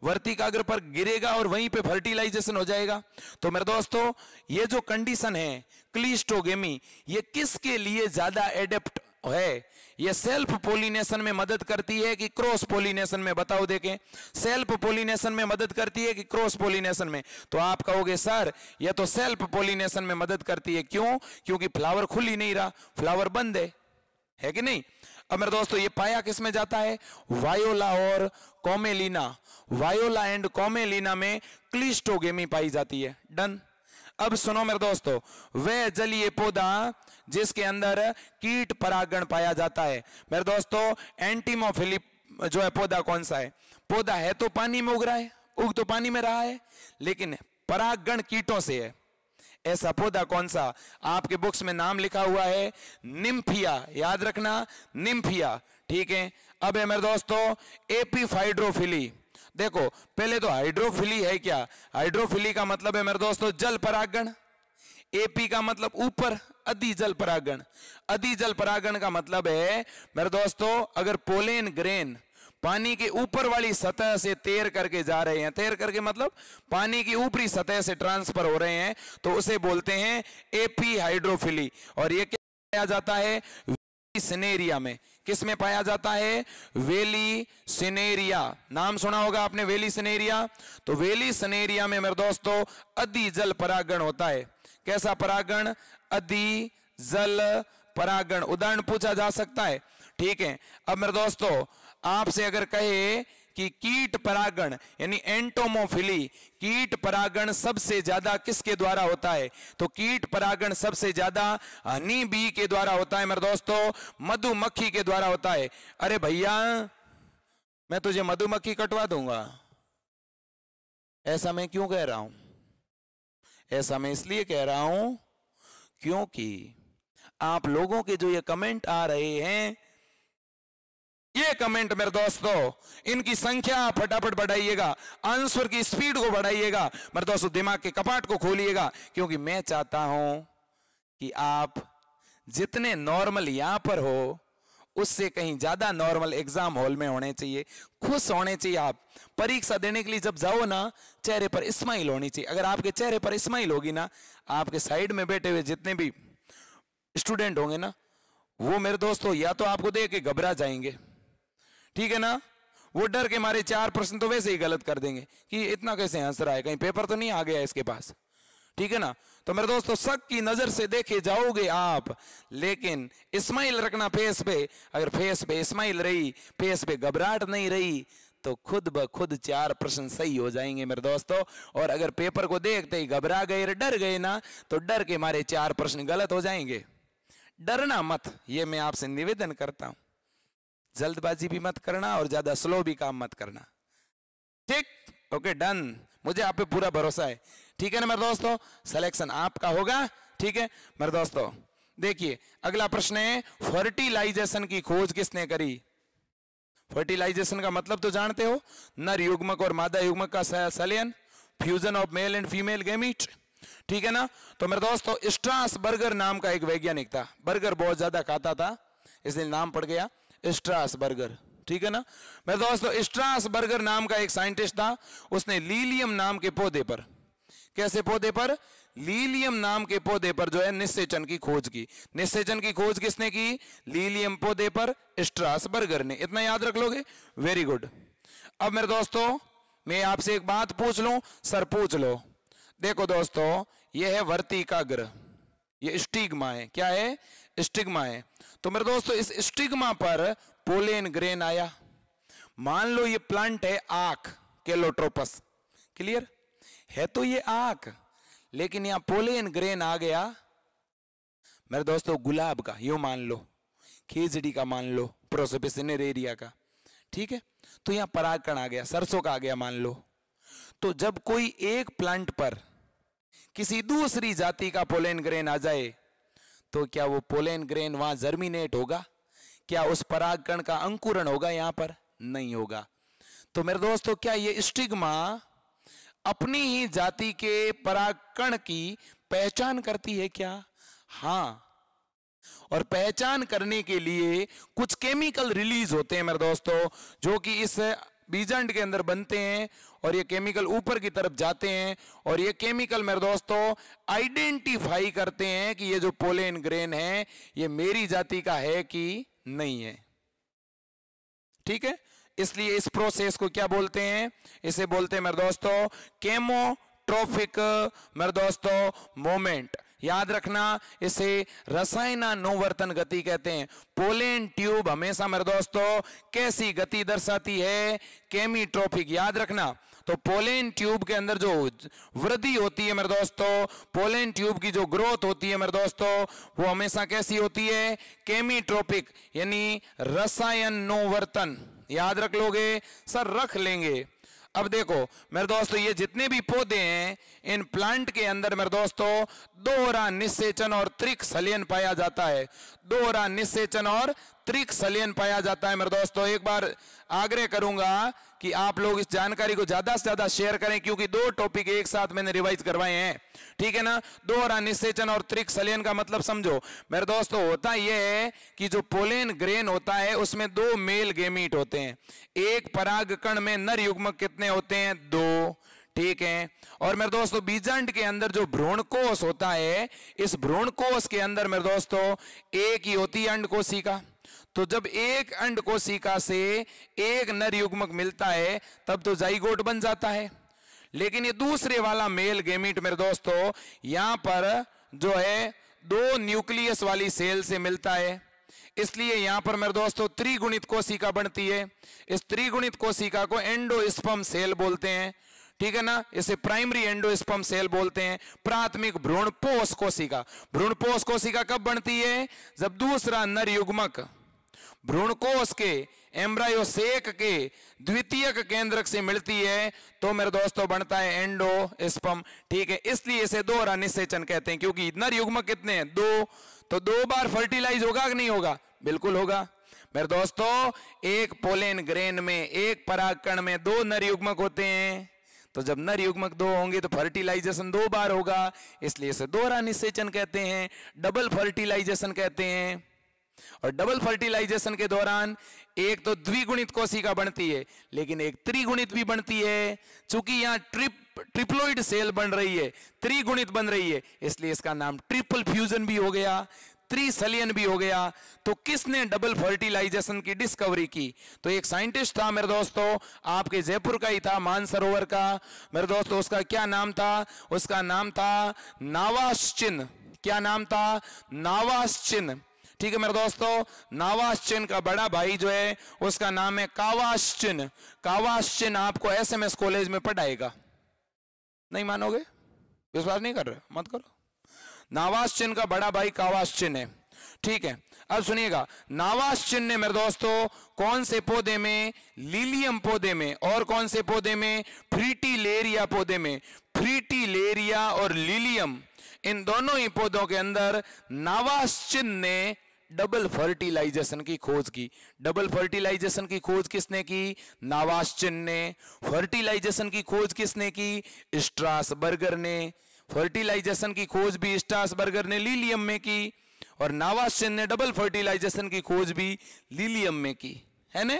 वर्तिकाग्र पर गिरेगा और वहीं पे फर्टिलाइजेशन हो जाएगा। तो मेरे दोस्तों ये जो कंडीशन है क्लिस्टोगेमी, ये किसके लिए ज्यादा एडेप्ट है? ये सेल्फ पोलिनेशन में मदद करती है कि क्रॉस पोलिनेशन में? बताओ देखें, सेल्फ पोलिनेशन में मदद करती है कि क्रॉस पोलिनेशन में? तो आप कहोगे सर ये तो सेल्फ पोलिनेशन में मदद करती है। क्यों? क्योंकि फ्लावर खुल ही नहीं रहा, फ्लावर बंद है कि नहीं? अब मेरे दोस्तों ये पाया किस में जाता है? वायोला और कोमेलिना। वायोला एंड कोमेलिना में क्लिस्टोगेमी पाई जाती है। डन। अब सुनो मेरे दोस्तों, वह जलीय पौधा जिसके अंदर कीट परागण पाया जाता है। मेरे दोस्तों एंटीमोफिली जो है पौधा कौन सा है? पौधा है तो पानी में उग रहा है, उग तो पानी में रहा है, लेकिन परागण कीटों से है। ऐसा पौधा कौन सा? आपके बुक्स में नाम लिखा हुआ है निम्फिया, याद रखना निम्फिया। ठीक है, अब है मेरे दोस्तों एपिफाइड्रोफिली। देखो पहले तो हाइड्रोफिली है क्या? हाइड्रोफिली का मतलब है मेरे दोस्तों जल परागण। एपी का मतलब ऊपर, अधि जल परागण। अधि जल परागण का मतलब है मेरे दोस्तों अगर पोलेन ग्रेन पानी के ऊपर वाली सतह से तैर करके जा रहे हैं, तैर करके मतलब पानी की ऊपरी सतह से ट्रांसफर हो रहे हैं, तो उसे बोलते हैं एपी हाइड्रोफिली। और ये क्या पाया जाता है? सिनेरिया में। किस में पाया जाता है? वेली सिनेरिया। नाम सुना होगा आपने वेली सिनेरिया। तो वेली सिनेरिया में मेरे दोस्तों अधि जल परागण होता है। कैसा परागण? अधि जल परागण। उदाहरण पूछा जा सकता है। ठीक है, अब मेरे दोस्तों आपसे अगर कहे कि कीट परागण यानी एंटोमोफिली, कीट परागण सबसे ज्यादा किसके द्वारा होता है? तो कीट परागण सबसे ज्यादा हनी बी के द्वारा होता है मेरे दोस्तों, मधुमक्खी के द्वारा होता है। अरे भैया मैं तुझे मधुमक्खी कटवा दूंगा, ऐसा मैं क्यों कह रहा हूं? ऐसा मैं इसलिए कह रहा हूं क्योंकि आप लोगों के जो ये कमेंट आ रहे हैं, ये कमेंट मेरे दोस्तों इनकी संख्या फटाफट बढ़ाइएगा, आंसर की स्पीड को बढ़ाइएगा मेरे दोस्तों, दिमाग के कपाट को खोलिएगा, क्योंकि मैं चाहता हूं कि आप जितने नॉर्मल यहां पर हो उससे कहीं ज्यादा नॉर्मल एग्जाम हॉल में होने चाहिए, खुश होने चाहिए। आप परीक्षा देने के लिए जब जाओ ना, चेहरे पर स्माइल होनी चाहिए। अगर आपके चेहरे पर स्माइल होगी ना, आपके साइड में बैठे हुए जितने भी स्टूडेंट होंगे ना, वो मेरे दोस्तों या तो आपको देख के घबरा जाएंगे, ठीक है ना, वो डर के मारे 4 प्रश्न तो वैसे ही गलत कर देंगे कि इतना कैसे हंस रहा है, कहीं पेपर तो नहीं आ गया इसके पास, ठीक है ना। तो मेरे दोस्तों शक की नजर से देखे जाओगे आप, लेकिन स्माइल रखना फेस पे। अगर फेस पे स्माइल रही, फेस पे घबराहट नहीं रही, तो खुद ब खुद 4 प्रश्न सही हो जाएंगे मेरे दोस्तों। और अगर पेपर को देखते ही घबरा गए, डर गए ना, तो डर के मारे 4 प्रश्न गलत हो जाएंगे। डरना मत, ये मैं आपसे निवेदन करता हूं। जल्दबाजी भी मत करना और ज्यादा स्लो भी काम मत करना, ठीक? Okay, done. मुझे आप पे पूरा भरोसा है, ठीक है ना मेरे दोस्तों। सिलेक्शन आपका होगा, ठीक है मेरे दोस्तों। देखिए अगला प्रश्न है, फर्टिलाइजेशन की खोज किसने करी? फर्टिलाइजेशन का मतलब तो जानते हो, नर युग्मक और मादा युग्मक का संलयन, fusion of male and female gamete, ठीक है ना। तो मेरे दोस्तों स्ट्रासबर्गर नाम का एक वैज्ञानिक था, बर्गर बहुत ज्यादा खाता था इसलिए नाम पड़ गया स्ट्रासबर्गर, ठीक है ना मेरे दोस्तों। स्ट्रासबर्गर नाम का एक साइंटिस्ट था, उसने लीलियम नाम के पौधे पर, कैसे पौधे पर? लीलियम नाम के पौधे पर जो है निषेचन की खोज की। निषेचन की खोज किसने की? लीलियम पौधे पर स्ट्रासबर्गर ने। इतना याद रख लोगे, वेरी गुड। अब मेरे दोस्तों मैं आपसे एक बात पूछ लूं, सर पूछ लो। देखो दोस्तों, यह है वर्तिकाग्र, ये स्टिग्मा है। क्या है? स्टिग्मा है। तो मेरे दोस्तों इस स्टिग्मा पर पोलेन ग्रेन आया। मान लो ये प्लांट है आक, कैलोट्रोपस, क्लियर है? तो ये आक, लेकिन यहां पोलेन ग्रेन आ गया मेरे दोस्तों गुलाब का, यूं मान लो, खिजड़ी का मान लो, प्रोसोपिस सिनेरेरिया का, ठीक है। तो यहां परागकण आ गया, सरसों का आ गया मान लो। तो जब कोई एक प्लांट पर किसी दूसरी जाति का पोलेन ग्रेन आ जाए, तो क्या वो पोलेन ग्रेन वहां जर्मिनेट होगा? क्या उस परागकण का अंकुरण होगा? यहां पर नहीं होगा। तो मेरे दोस्तों क्या ये स्टिग्मा अपनी ही जाति के परागकण की पहचान करती है क्या? हां, और पहचान करने के लिए कुछ केमिकल रिलीज होते हैं मेरे दोस्तों, जो कि इस बीजांड के अंदर बनते हैं, और ये केमिकल ऊपर की तरफ जाते हैं, और ये केमिकल मेरे दोस्तों आइडेंटिफाई करते हैं कि ये जो पोलेन ग्रेन है ये मेरी जाति का है कि नहीं है, ठीक है। इसलिए इस प्रोसेस को क्या बोलते हैं? इसे बोलते हैं मेरे दोस्तों केमोट्रोफिक मेरे दोस्तों मोमेंट। याद रखना, इसे रसायनानुवर्तन गति कहते हैं। पोलेन ट्यूब हमेशा मेरे दोस्तों कैसी गति दर्शाती है? केमीट्रोफिक। याद रखना, तो पोलेन ट्यूब के अंदर जो वृद्धि होती है मेरे दोस्तों, पोलेन ट्यूब की जो ग्रोथ होती है मेरे दोस्तों, वो हमेशा कैसी होती है? केमीट्रोपिक, यानी रसायनानुवर्तन। याद रख लोगे? सर रख लेंगे। अब देखो मेरे दोस्तों, ये जितने भी पौधे हैं, इन प्लांट के अंदर मेरे दोस्तों दोहरा निषेचन और त्रिक संलयन पाया जाता है। दोहरा निषेचन और त्रिक संलयन पाया जाता है मेरे दोस्तों। एक बार आग्रह करूंगा कि आप लोग इस जानकारी को ज्यादा से ज्यादा शेयर करें, क्योंकि 2 टॉपिक एक साथ मैंने रिवाइज करवाए हैं, ठीक है ना। दोहरा निषेचन और त्रिक संलयन का मतलब समझो मेरे दोस्तों। होता यह है कि जो पोलेन ग्रेन होता है उसमें 2 मेल गैमीट होते हैं। एक परागकण में नर युग्मक कितने होते हैं? 2, ठीक है। और मेरे दोस्तों बीजांड के अंदर जो भ्रूणकोश होता है, इस भ्रूणकोश के अंदर मेरे दोस्तों एक ही होती है अंडकोशिका। तो जब एक अंडकोशिका से एक नर युग्मक मिलता है तब तो जाइगोट बन जाता है। लेकिन ये दूसरे वाला मेल गैमीट मेरे दोस्तों यहां पर जो है 2 न्यूक्लियस वाली सेल से मिलता है, इसलिए यहां पर मेरे दोस्तों त्रिगुणित कोशिका बनती है। इस त्रिगुणित कोशिका को एंडोस्पर्म सेल बोलते हैं, ठीक है ना। इसे प्राइमरी एंडोस्पर्म सेल बोलते हैं। प्राथमिक भ्रूणपोष कोशिका। भ्रूणपोष कोशिका कब बनती है? जब दूसरा नर युग्मक भ्रूणकोश के एम्ब्रायो सेक के द्वितीयक केंद्रक से मिलती है, तो मेरे दोस्तों बनता है एंडोस्पर्म, ठीक है। इसलिए इसे दोहरा निषेचन कहते हैं, क्योंकि नर युग्मक कितने हैं? 2। तो 2 बार फर्टिलाइज होगा कि नहीं होगा? बिल्कुल होगा मेरे दोस्तों। एक पोलेन ग्रेन में, एक परागकण में 2 नर युग्मक होते हैं, तो जब नर युग्मक 2 होंगे तो फर्टिलाइजेशन 2 बार होगा, इसलिए इसे दोहरा निषेचन कहते हैं, डबल फर्टिलाइजेशन कहते हैं, और डबल फर्टिलाइजेशन के दौरान एक तो द्विगुणित कोशिका बनती है, लेकिन एक त्रिगुणित भी बनती है। चूंकि यहाँ ट्रिप्लोइड सेल बन रही है, त्रिगुणित बन रही है, इसलिए इसका नाम ट्रिपल फ्यूजन भी हो गया, त्रिसलियन भी हो गया। तो किसने डबल फर्टिलाइजेशन की डिस्कवरी की? तो एक साइंटिस्ट था मेरे दोस्तों, आपके जयपुर का ही था, मानसरोवर का मेरे दोस्तों। उसका क्या नाम था? उसका नाम था नावासचिन। क्या नाम था? नावासचिन। ठीक है मेरे दोस्तों, नावासचिन का बड़ा भाई जो है उसका नाम है कावासचिन। कावासचिन आपको एसएमएस कॉलेज में पढ़ाएगा। नहीं मानोगे? विश्वास नहीं कर रहे? मत करो। नावासचिन का बड़ा भाई कावासचिन है। ठीक है, अब सुनिएगा, नावासचिन ने मेरे दोस्तों कौन से पौधे में? लिलियम पौधे में। और कौन से पौधे में? फ्रीटिलेरिया पौधे में। फ्रीटिलेरिया और लिलियम, इन दोनों ही पौधों के अंदर नावासचिन ने डबल फर्टिलाइजेशन की खोज की। डबल फर्टिलाइजेशन की खोज किसने की? नावासचिन ने। फर्टिलाइजेशन की खोज किसने की? स्ट्रासबर्गर ने। फर्टिलाइजेशन की खोज भी स्ट्रासबर्गर ने लिलियम में की, और नावासचिन ने डबल फर्टिलाइजेशन की खोज भी लिलियम में की, है ना?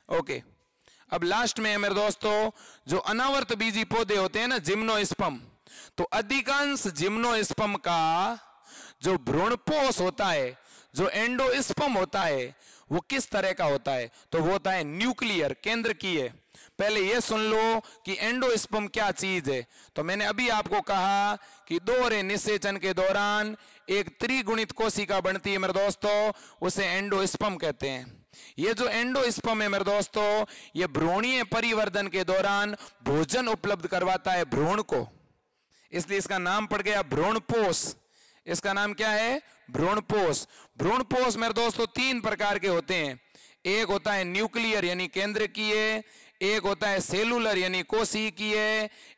ओके, अब लास्ट में है मेरे दोस्तों, जो अनावर्त बीजी पौधे होते हैं ना, जिम्नोस्पर्म। तो अधिकांश जिम्नोस्पर्म का जो भ्रूणपोष होता है, जो एंडोस्पर्म होता है, वो किस तरह का होता है? तो वो होता है न्यूक्लियर, केंद्रकीय। पहले ये सुन लो कि एंडोस्पर्म क्या चीज है। तो मैंने अभी आपको कहा कि दोहरे निषेचन के दौरान एक त्रिगुणित कोशिका बनती है मेरे दोस्तों, उसे एंडोस्पर्म कहते हैं। ये जो एंडोस्पर्म है मेरे दोस्तों, ये भ्रूणीय परिवर्धन के दौरान भोजन उपलब्ध करवाता है भ्रूण को, इसलिए इसका नाम पड़ गया भ्रूणपोष। इसका नाम क्या है? भ्रूणपोष। भ्रूणपोष मेरे दोस्तों तीन प्रकार के होते हैं। एक होता है न्यूक्लियर यानी केंद्रकीय, एक होता है सेलुलर यानी कोशिकीय,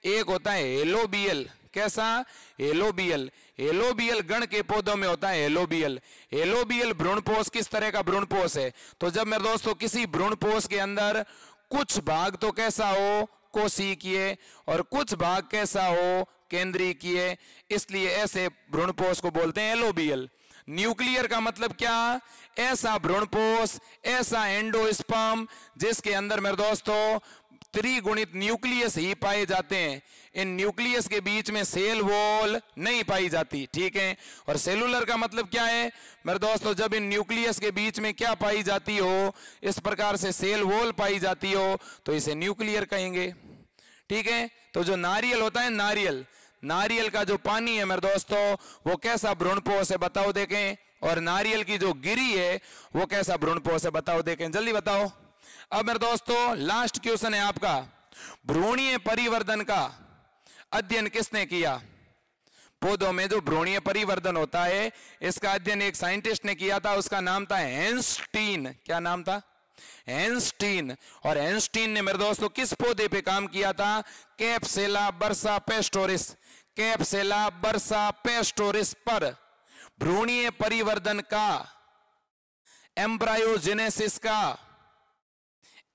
एक होता है एलोबियल। कैसा? एलोबियल। एलोबियल गण के पौधों में होता है एलोबियल। एलोबियल भ्रूणपोष किस तरह का भ्रूणपोष है? तो जब मेरे दोस्तों किसी भ्रूणपोष के अंदर कुछ भाग तो कैसा हो? कोशिकीय, और कुछ भाग कैसा हो? केंद्रीकीय, इसलिए ऐसे भ्रूणपोष को बोलते हैं एलोबियल। न्यूक्लियर का मतलब क्या? ऐसा भ्रूणपोष, ऐसा एंडोस्पर्म जिसके अंदर मेरे दोस्तों त्रिगुणित न्यूक्लियस ही पाए जाते हैं। इन न्यूक्लियस के बीच में सेल वॉल नहीं पाई जाती, ठीक है। और सेलुलर का मतलब क्या है मेरे दोस्तों? जब इन न्यूक्लियस के बीच में क्या पाई जाती हो, इस प्रकार से सेल वॉल पाई जाती हो, तो इसे न्यूक्लियर कहेंगे, ठीक है। तो जो नारियल होता है, नारियल, नारियल का जो पानी है मेरे दोस्तों, वो कैसा भ्रूणपोष है बताओ देखें। और नारियल की जो गिरी है वो कैसा भ्रूणपोष है बताओ देखें, जल्दी बताओ। अब मेरे दोस्तों लास्ट क्वेश्चन है आपका, भ्रूणीय परिवर्तन का अध्ययन किसने किया? पौधों में जो भ्रूणीय परिवर्तन होता है, इसका अध्ययन एक साइंटिस्ट ने किया था, उसका नाम था हैंस्टीन। क्या नाम था? हैंस्टीन। और हैंस्टीन ने मेरे दोस्तों किस पौधे पे काम किया था? कैप्सेला बर्सा पेस्टोरिस। कैप्सेला बर्सा पेस्टोरिस पर भ्रूणीय परिवर्तन का, एम्ब्रायोजेनेसिस का,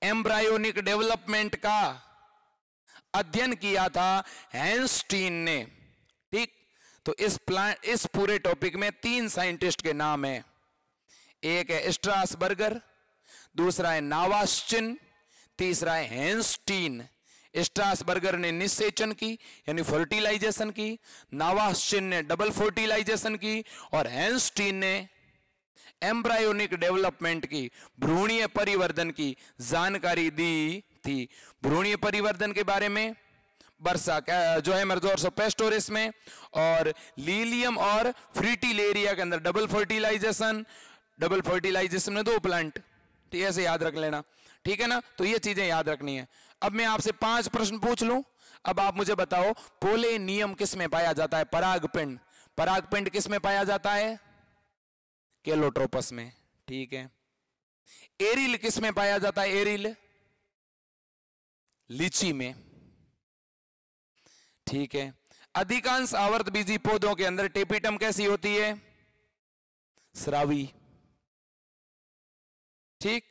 एम्ब्रायोनिक डेवलपमेंट का अध्ययन किया था हैंस्टीन ने, ठीक। तो इस पूरे टॉपिक में तीन साइंटिस्ट के नाम है, एक है स्ट्रासबर्गर, दूसरा है नावासचिन, तीसरा है हैंस्टीन। स्ट्रासबर्गर ने निषेचन की यानी फर्टिलाइजेशन की, नावासचिन ने डबल फर्टिलाइजेशन की, और हैंस्टीन ने एम्ब्रायोनिक डेवलपमेंट की, भ्रूणीय परिवर्तन की जानकारी दी थी। भ्रूणीय परिवर्तन के बारे में बर्सा जो है मेरे दोस्तों पेस्टोरिस में, और लीलियम और फ्रीटिलेरिया के अंदर डबल फर्टिलाइजेशन। डबल फर्टिलाइजेशन में दो प्लांट, ठीक है, ऐसे याद रख लेना, ठीक है ना। तो ये चीजें याद रखनी है। अब मैं आपसे 5 प्रश्न पूछ लूं, अब आप मुझे बताओ पोलेनियम किस में पाया जाता है? परागपिंड। परागपिंड किस में पाया जाता है? केलोट्रोपस में, ठीक है। एरिल किस में पाया जाता है? एरिल लीची में, ठीक है। अधिकांश आवर्त बीजी पौधों के अंदर टेपिटम कैसी होती है? स्रावी, ठीक।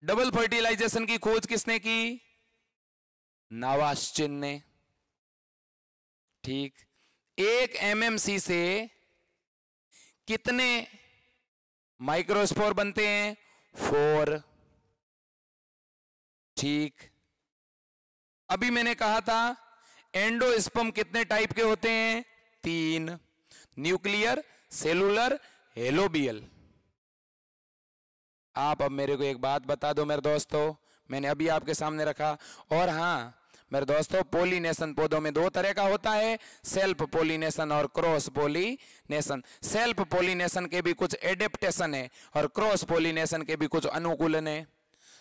डबल फर्टिलाइजेशन की खोज किसने की? नावासचिन ने, ठीक। 1 MMC से कितने माइक्रोस्पोर बनते हैं 4। ठीक, अभी मैंने कहा था एंडोस्पर्म कितने टाइप के होते हैं? 3, न्यूक्लियर, सेलुलर, हेलोबियल। आप अब मेरे को एक बात बता दो मेरे दोस्तों, मैंने अभी आपके सामने रखा। और हाँ मेरे दोस्तों, पोलिनेशन पौधों में 2 तरह का होता है, सेल्फ पोलिनेशन और क्रॉस पोलिनेशन। सेल्फ पोलिनेशन के भी कुछ एडेप्टेशन है और क्रॉस पोलिनेशन के भी कुछ अनुकूलन है।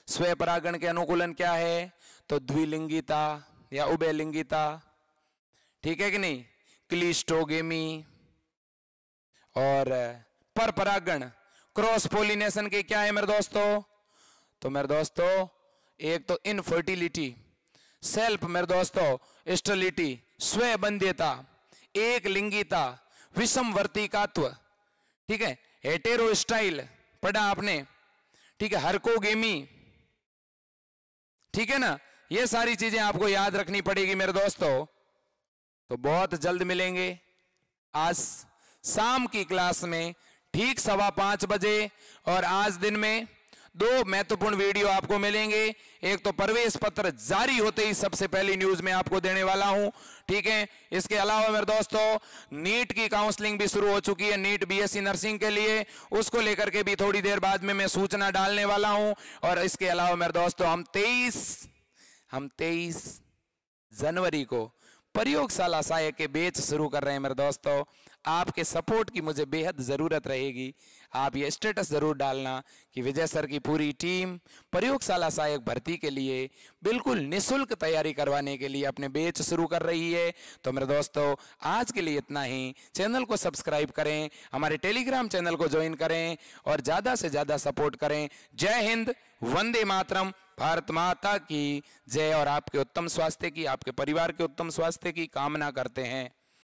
स्वयं परागण के अनुकूलन क्या है? तो द्विलिंगिता या उभयलिंगिता, ठीक है कि नहीं, क्लिस्टोगेमी। और पर परागण क्रॉस पोलिनेशन के क्या है मेरे दोस्तों? तो मेरे दोस्तों एक तो इनफर्टिलिटी, सेल्फ मेरे दोस्तों स्टेरिलिटी, स्वबंध्यता, एक लिंगिता, विषमवर्तिकात्व, ठीक है, हेटेरोस्टाइल पढ़ा आपने, ठीक है, हरकोगेमी, ठीक है ना। ये सारी चीजें आपको याद रखनी पड़ेगी मेरे दोस्तों। तो बहुत जल्द मिलेंगे आज शाम की क्लास में ठीक 5:15 बजे। और आज दिन में 2 महत्वपूर्ण वीडियो आपको मिलेंगे। एक तो प्रवेश पत्र जारी होते ही सबसे पहली न्यूज में आपको देने वाला हूं, ठीक है। इसके अलावा मेरे दोस्तों नीट की काउंसलिंग भी शुरू हो चुकी है, नीट बीएससी नर्सिंग के लिए, उसको लेकर के भी थोड़ी देर बाद में मैं सूचना डालने वाला हूं। और इसके अलावा मेरे दोस्तों हम 23 जनवरी को प्रयोगशाला सहायक के बैच शुरू कर रहे हैं मेरे दोस्तों। आपके सपोर्ट की मुझे बेहद ज़रूरत रहेगी। आप ये स्टेटस ज़रूर डालना कि विजय सर की पूरी टीम प्रयोगशाला सहायक भर्ती के लिए बिल्कुल निःशुल्क तैयारी करवाने के लिए अपने बैच शुरू कर रही है। तो मेरे दोस्तों आज के लिए इतना ही। चैनल को सब्सक्राइब करें, हमारे टेलीग्राम चैनल को ज्वाइन करें और ज़्यादा से ज़्यादा सपोर्ट करें। जय हिंद, वंदे मातरम, भारत माता की जय। और आपके उत्तम स्वास्थ्य की, आपके परिवार के उत्तम स्वास्थ्य की कामना करते हैं।